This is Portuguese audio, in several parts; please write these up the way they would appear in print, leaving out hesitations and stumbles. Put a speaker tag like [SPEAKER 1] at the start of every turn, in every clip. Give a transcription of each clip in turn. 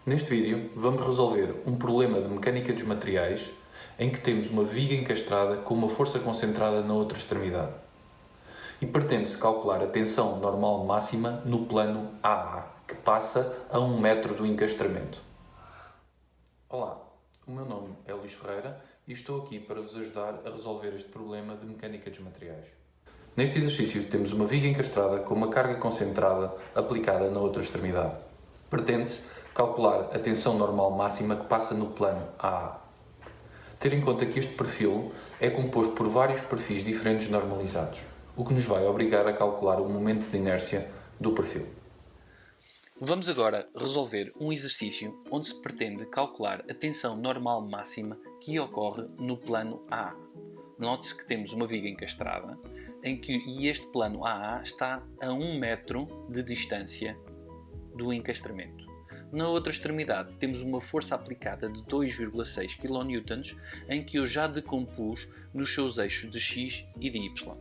[SPEAKER 1] Neste vídeo vamos resolver um problema de mecânica dos materiais em que temos uma viga encastrada com uma força concentrada na outra extremidade. E pretende-se calcular a tensão normal máxima no plano AA, que passa a 1 metro do encastramento. Olá, o meu nome é Luís Ferreira e estou aqui para vos ajudar a resolver este problema de mecânica dos materiais. Neste exercício temos uma viga encastrada com uma carga concentrada aplicada na outra extremidade. Pretende-se calcular a tensão normal máxima que passa no plano AA. Ter em conta que este perfil é composto por vários perfis diferentes normalizados, o que nos vai obrigar a calcular o momento de inércia do perfil.
[SPEAKER 2] Vamos agora resolver um exercício onde se pretende calcular a tensão normal máxima que ocorre no plano AA. Note-se que temos uma viga encastrada e este plano AA está a 1 metro de distância do encastramento. Na outra extremidade temos uma força aplicada de 2,6 kN em que eu já decompus nos seus eixos de x e de y.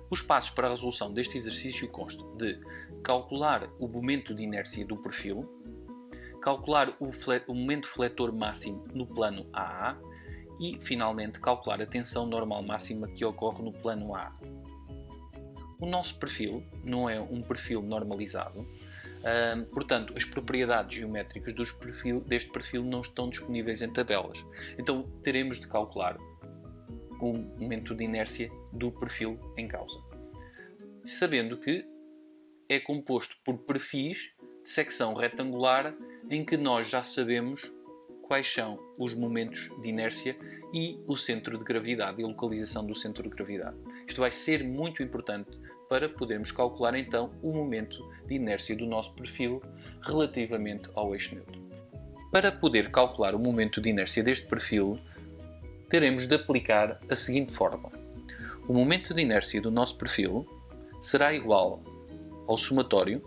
[SPEAKER 2] Os passos para a resolução deste exercício constam de calcular o momento de inércia do perfil, calcular o momento fletor máximo no plano AA e, finalmente, calcular a tensão normal máxima que ocorre no plano AA. O nosso perfil não é um perfil normalizado, portanto, as propriedades geométricas deste perfil não estão disponíveis em tabelas. Então, teremos de calcular o momento de inércia do perfil em causa, sabendo que é composto por perfis de secção retangular em que nós já sabemos quais são os momentos de inércia e o centro de gravidade e a localização do centro de gravidade. Isto vai ser muito importante para podermos calcular então o momento de inércia do nosso perfil relativamente ao eixo neutro. Para poder calcular o momento de inércia deste perfil, teremos de aplicar a seguinte fórmula. O momento de inércia do nosso perfil será igual ao somatório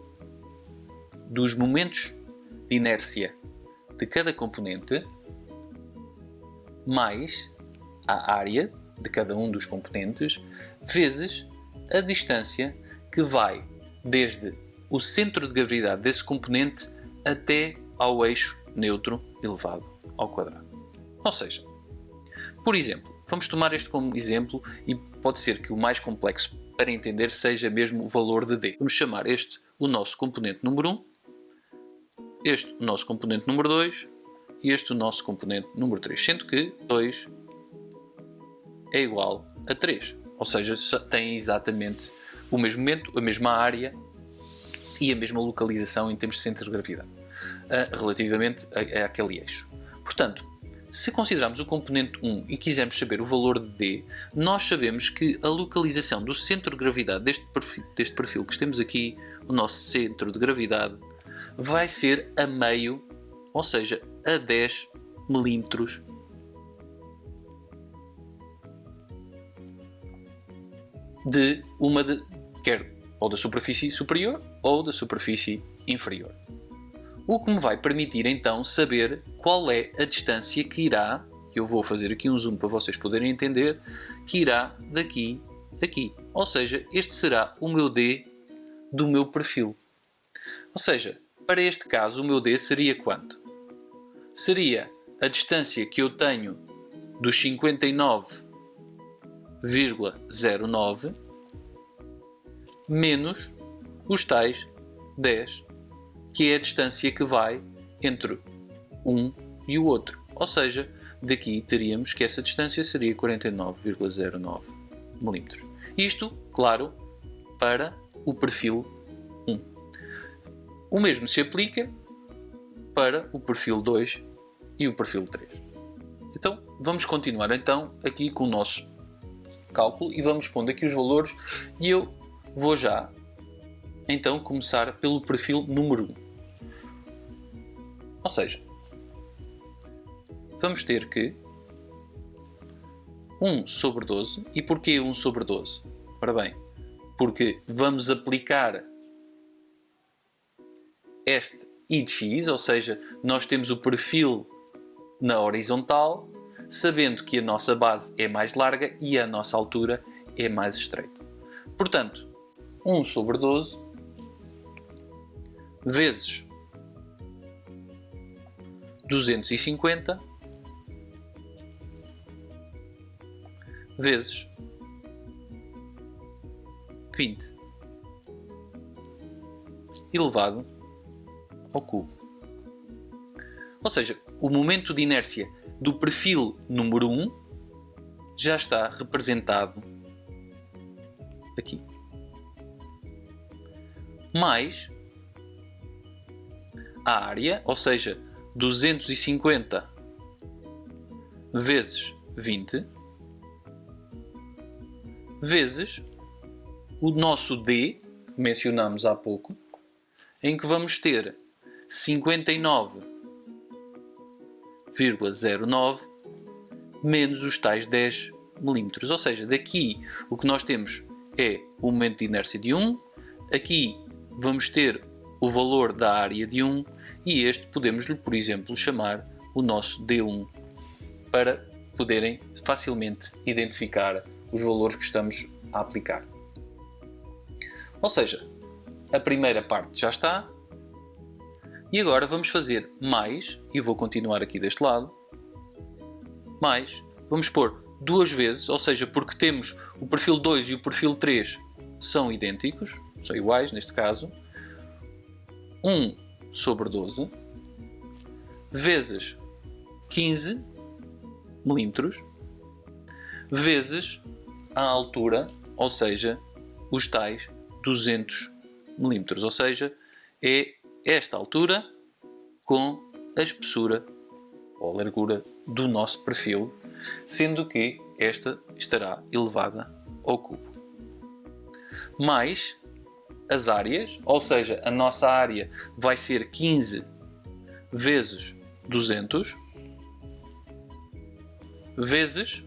[SPEAKER 2] dos momentos de inércia de cada componente mais a área de cada um dos componentes vezes a distância que vai desde o centro de gravidade desse componente até ao eixo neutro elevado ao quadrado. Ou seja, por exemplo, vamos tomar este como exemplo e pode ser que o mais complexo para entender seja mesmo o valor de D. Vamos chamar este o nosso componente número 1, este o nosso componente número 2 e este o nosso componente número 3, sendo que 2 é igual a 3, ou seja, tem exatamente o mesmo momento, a mesma área e a mesma localização em termos de centro de gravidade, relativamente àquele eixo. Portanto, se considerarmos o componente 1 e quisermos saber o valor de D, nós sabemos que a localização do centro de gravidade deste perfil que temos aqui, o nosso centro de gravidade, vai ser a meio, ou seja, a 10 milímetros quer ou da superfície superior ou da superfície inferior. O que me vai permitir então saber qual é a distância que irá, eu vou fazer aqui um zoom para vocês poderem entender, que irá daqui a aqui. Ou seja, este será o meu D do meu perfil. Ou seja, para este caso o meu D seria quanto? Seria a distância que eu tenho dos 59,09 menos os tais 10, que é a distância que vai entre um e o outro. Ou seja, daqui teríamos que essa distância seria 49,09 milímetros. Isto, claro, para o perfil 1. O mesmo se aplica para o perfil 2 e o perfil 3. Então, vamos continuar então aqui com o nosso cálculo e vamos pondo aqui os valores e eu vou já então começar pelo perfil número 1. Ou seja, vamos ter que 1 sobre 12. E porquê 1 sobre 12? Ora bem, porque vamos aplicar este I de x, ou seja, nós temos o perfil na horizontal, sabendo que a nossa base é mais larga e a nossa altura é mais estreita. Portanto, 1 sobre 12 vezes 250 vezes 20 elevado ao cubo. Ou seja, o momento de inércia do perfil número 1 já está representado aqui. Mais a área, ou seja, 250 vezes 20, vezes o nosso D, que mencionámos há pouco, em que vamos ter 59,09 menos os tais 10 milímetros. Ou seja, daqui o que nós temos é o momento de inércia de 1, aqui vamos ter o valor da área de 1 e este podemos-lhe, por exemplo, chamar o nosso D1 para poderem facilmente identificar os valores que estamos a aplicar. Ou seja, a primeira parte já está e agora vamos fazer mais, e vou continuar aqui deste lado, mais, vamos pôr duas vezes, ou seja, porque temos o perfil 2 e o perfil 3 são idênticos, são iguais neste caso, 1 sobre 12 vezes 15 milímetros vezes a altura, ou seja, os tais 200 milímetros, ou seja, é esta altura com a espessura ou a largura do nosso perfil, sendo que esta estará elevada ao cubo. Mais as áreas, ou seja, a nossa área vai ser 15 vezes 200 vezes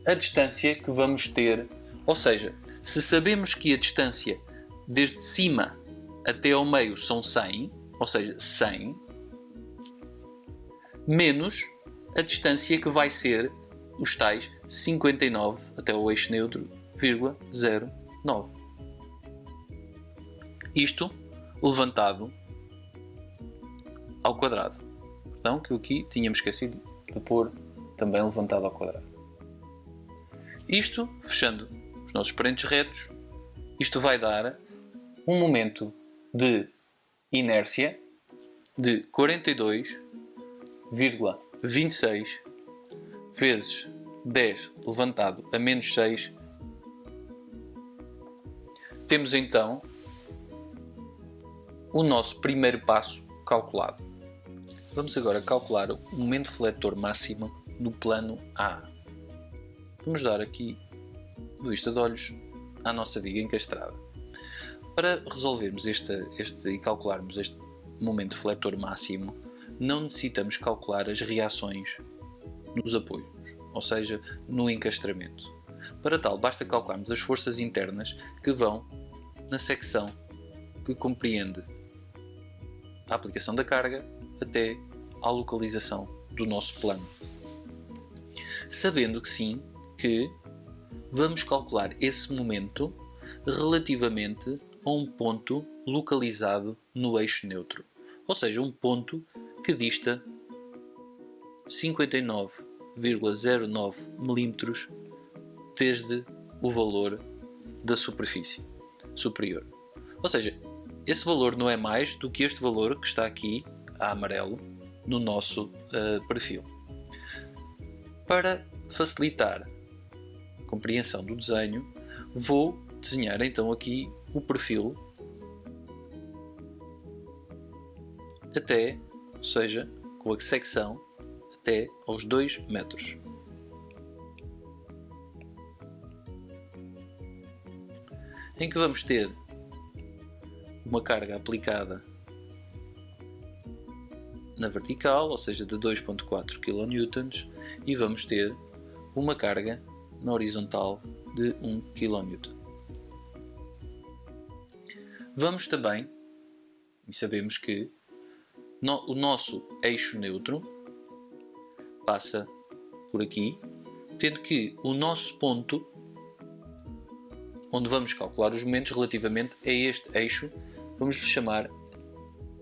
[SPEAKER 2] a distância que vamos ter. Ou seja, se sabemos que a distância desde cima até ao meio são 100, ou seja, 100, menos a distância que vai ser os tais 59 até o eixo neutro, 0,09. Isto levantado ao quadrado. Perdão, que eu aqui tínhamos esquecido de pôr também levantado ao quadrado. Isto, fechando os nossos parentes retos, isto vai dar um momento de inércia de 42,26 vezes 10 levantado a menos 6. Temos então o nosso primeiro passo calculado. Vamos agora calcular o momento fletor máximo no plano A. Vamos dar aqui vista de olhos à nossa viga encastrada. Para resolvermos este e calcularmos este momento fletor máximo, não necessitamos calcular as reações nos apoios, ou seja, no encastramento. Para tal, basta calcularmos as forças internas que vão na secção que compreende a aplicação da carga até à localização do nosso plano. Sabendo que sim, que vamos calcular esse momento relativamente a um ponto localizado no eixo neutro, ou seja, um ponto que dista 59,09 milímetros desde o valor da superfície superior. Ou seja, esse valor não é mais do que este valor que está aqui a amarelo no nosso perfil. Para facilitar a compreensão do desenho, vou desenhar então aqui o perfil até, ou seja, com a secção até aos 2 metros. Em que vamos ter uma carga aplicada na vertical, ou seja, de 2,4 kN, e vamos ter uma carga na horizontal de 1 kN. Vamos também, e sabemos que o nosso eixo neutro passa por aqui, tendo que o nosso ponto onde vamos calcular os momentos relativamente a este eixo, vamos lhe chamar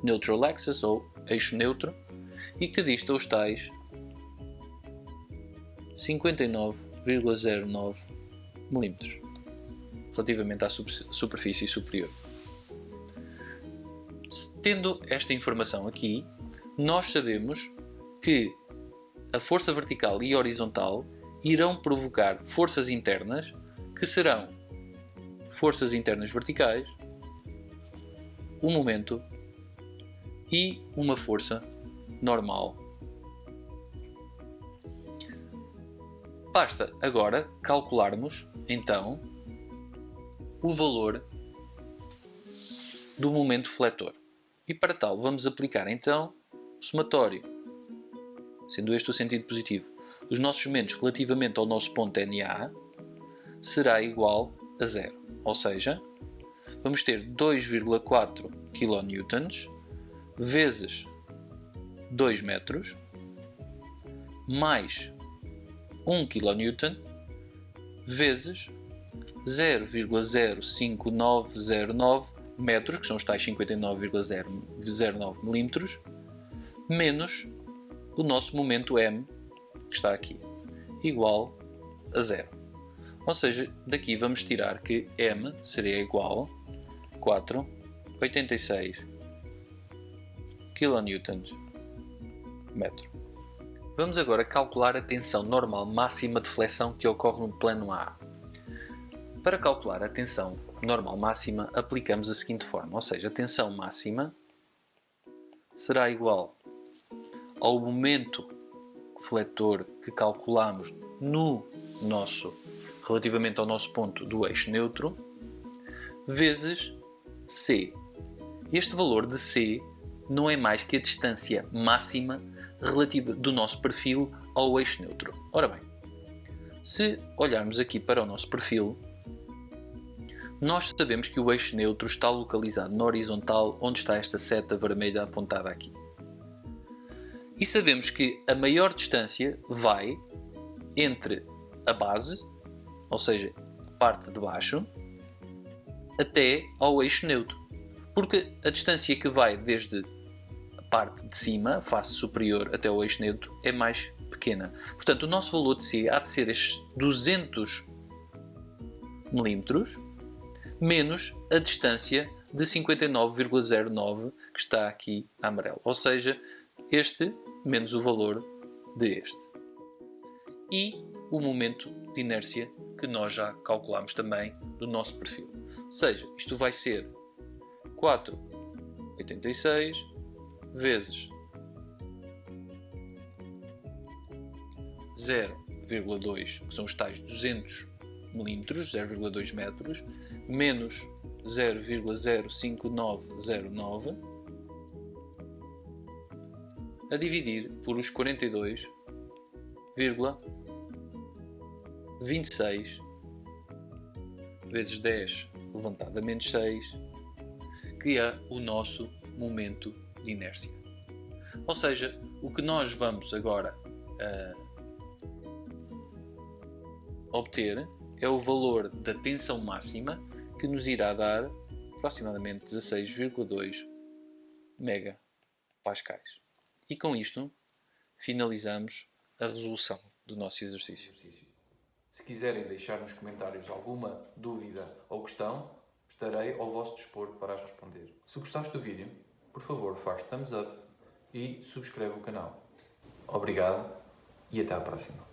[SPEAKER 2] Neutral Axis ou eixo neutro, e que dista os tais 59,09 mm relativamente à superfície superior. Tendo esta informação aqui, nós sabemos que a força vertical e horizontal irão provocar forças internas que serão forças internas verticais, um momento e uma força normal. Basta agora calcularmos então o valor do momento fletor. E para tal vamos aplicar então o somatório, sendo este o sentido positivo, dos nossos momentos relativamente ao nosso ponto NA será igual a zero. Ou seja, vamos ter 2,4 kN vezes 2 metros mais 1 kN vezes 0,05909 metros, que são os tais 59,009 milímetros, menos o nosso momento M, que está aqui, igual a zero. Ou seja, daqui vamos tirar que M seria igual a 4,86 kN metro. Vamos agora calcular a tensão normal máxima de flexão que ocorre no plano A. Para calcular a tensão normal máxima, aplicamos a seguinte forma, ou seja, a tensão máxima será igual ao momento fletor que calculamos relativamente ao nosso ponto do eixo neutro, vezes C. Este valor de C não é mais que a distância máxima relativa do nosso perfil ao eixo neutro. Ora bem, se olharmos aqui para o nosso perfil, nós sabemos que o eixo neutro está localizado na horizontal, onde está esta seta vermelha apontada aqui. E sabemos que a maior distância vai entre a base, ou seja, a parte de baixo, até ao eixo neutro. Porque a distância que vai desde a parte de cima, a face superior, até o eixo neutro, é mais pequena. Portanto, o nosso valor de C há de ser estes 200 milímetros menos a distância de 59,09 que está aqui a amarelo. Ou seja, este menos o valor de este. E o momento de inércia que nós já calculamos também do nosso perfil. Ou seja, isto vai ser 4,86 vezes 0,2, que são os tais 200 milímetros, 0,2 metros, menos 0,05909, a dividir por os 42,26 vezes 10 levantado a menos 6, que é o nosso momento de inércia. Ou seja, o que nós vamos agora obter é o valor da tensão máxima, que nos irá dar aproximadamente 16,2 megapascais. E com isto finalizamos a resolução do nosso exercício.
[SPEAKER 1] Se quiserem deixar nos comentários alguma dúvida ou questão, estarei ao vosso dispor para as responder. Se gostaste do vídeo, por favor, faz thumbs up e subscreve o canal. Obrigado e até à próxima.